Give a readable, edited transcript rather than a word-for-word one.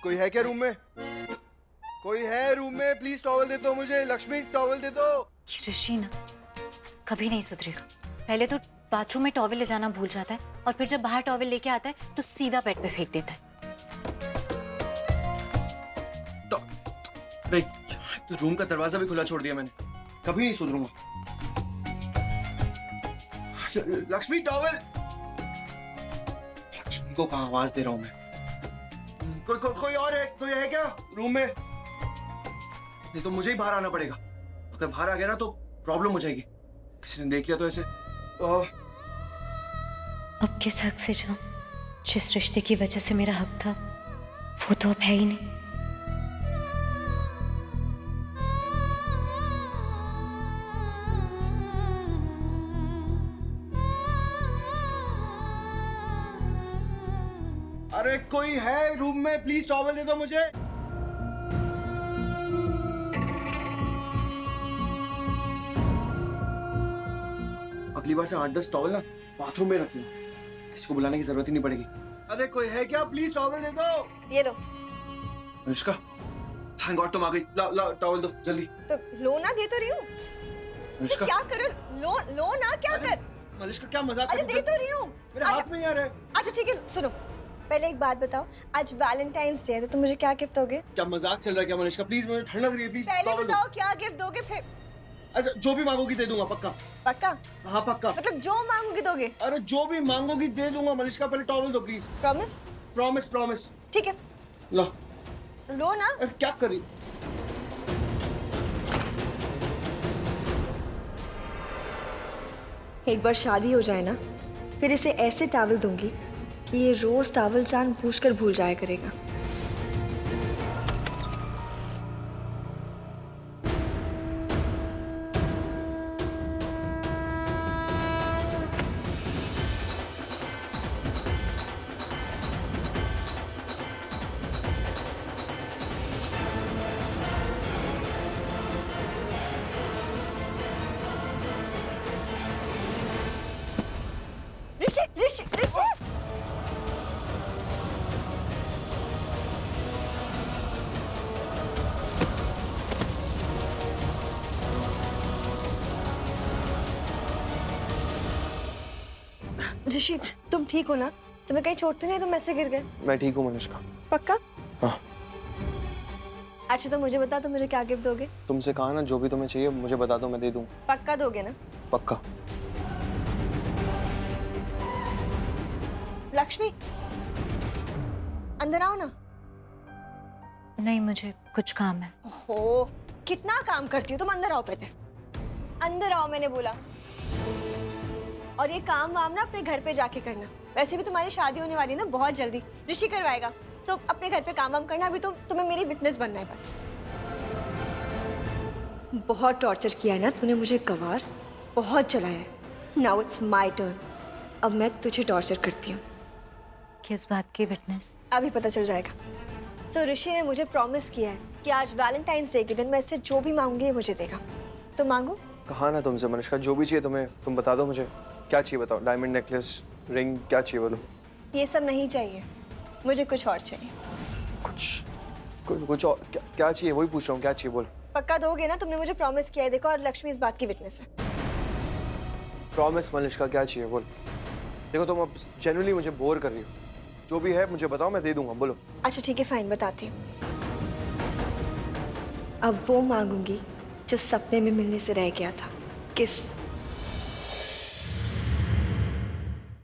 कोई है क्या रूम में? कोई है रूम में? प्लीज टॉवल दे दो मुझे। लक्ष्मी टॉवल दे दो। ये ऋषि ना कभी नहीं सुधरेगा। पहले तो बाथरूम में टॉवल ले जाना भूल जाता है और फिर जब बाहर टॉवल लेके आता है तो सीधा बेड पे फेंक देता है। तो रूम का दरवाजा भी खुला छोड़ दिया मैंने। कभी नहीं सुधरूंगा। लक्ष्मी टॉवल। लक्ष्मी को कहाँ आवाज दे रहा हूं मैं? कोई और है? कोई है क्या रूम में? नहीं तो मुझे ही बाहर आना पड़ेगा। अगर बाहर आ गया ना तो प्रॉब्लम हो जाएगी। किसी ने देख लिया तो ऐसे। अब किस हक से जाऊं? जिस रिश्ते की वजह से मेरा हक था वो तो अब है ही नहीं। अरे कोई है रूम में? प्लीज टॉवल दे दो मुझे। अगली बार से 8-10 टॉवल ना बाथरूम में रखना। किसी को बुलाने की जरूरत ही नहीं पड़ेगी। अरे कोई है क्या? प्लीज टॉवल दे दो। ये लो। अनुष्का, थैंक गॉड तुम आ गई। ला टॉवल दो जल्दी। तो लो ना, दे तो रही हूँ। अनुष्का क्या करो? लो ना, क्या कर? अनुष्का क्या मजाक कर अरे रही हो? दे तो रही हूँ। मेरे हाथ में नहीं आ रहा है। अच्छा ठीक है, सुनो। पहले एक बात बताओ, आज वैलेंटाइंस डे है तो तुम मुझे क्या गिफ्ट दोगे? क्या मजाक चल रहा है क्या अनुष्का? प्लीज मुझे ठंड लग रही है। प्लीज पहले टॉवल दो। बताओ क्या गिफ्ट दोगे फिर। अच्छा जो भी मांगोगी दे दूंगा पक्का। पक्का? हाँ पक्का। मतलब जो मांगोगे दोगे? अरे जो भी मांगोगी दे दूंगा मलिष्का। पहले टॉवल दो प्लीज। प्रॉमिस? Promise promise. ठीक है, लो। लो ना। अरे क्या कर रही? एक बार शादी हो जाए ना, फिर इसे ऐसे टॉवल दूंगी कि ये रोज टॉवल जानबूझकर भूल जाया करेगा। ऋषि ऋषि ऋषि, ऋषि तुम ठीक हो ना? तुम्हें कहीं चोट तो नहीं? तुम ऐसे गिर गए? मैं ठीक हूँ मनुष्का। पक्का? हाँ। अच्छा तो मुझे बता, तुम मुझे क्या गिफ्ट दोगे? तुमसे कहा ना जो भी तुम्हें चाहिए मुझे बता दो, मैं दे दूँ। पक्का दोगे ना? पक्का। लक्ष्मी अंदर आओ ना। नहीं, मुझे कुछ काम है। ओहो, कितना काम करती हो तुम। अंदर आओ पहले। अंदर आओ मैंने बोला। और ये काम वाम ना अपने घर पे जाके करना। वैसे भी तुम्हारी शादी होने वाली है ना बहुत जल्दी, ऋषि करवाएगा। सो अपने घर पे काम वाम करना। अभी तो तुम्हें मेरी विटनेस बनना है बस। बहुत टॉर्चर किया है ना तूने मुझे गवार, बहुत चलाया है। Now it's my turn. अब मैं तुझे टॉर्चर करती हूँ। किस बात की विटनेस? अभी पता चल जाएगा। सो ऋषि ने मुझे प्रॉमिस किया है कि आज वैलेंटाइंस डे के दिन मैं इससे जो भी मांगूंगी ये मुझे देगा। तो मांगो। कहा ना तुमसे मनुष्का, जो भी चाहिए तुम्हें तुम बता दो मुझे। क्या चाहिए बताओ? डायमंड नेकलेस, रिंग, क्या चाहिए बोलो? ये सब नहीं चाहिए, मुझे कुछ और चाहिए। कुछ और क्या चाहिए वही पूछ रहा हूँ। क्या चाहिए बोलो? पक्का दोगे ना? तुमने मुझे प्रॉमिस किया है। देखो, और लक्ष्मी इस बात की विटनेस है। प्रॉमिस मनुष्का, क्या चाहिए बोलो? देखो तुम अब जनरली मुझे बोर कर रही हो। जो भी है मुझे बताओ, मैं दे दूंगा। बोलो। अच्छा ठीक है, फाइन, बताती हूँ। अब वो मांगूंगी जो सपने में मिलने से रह गया था। किस।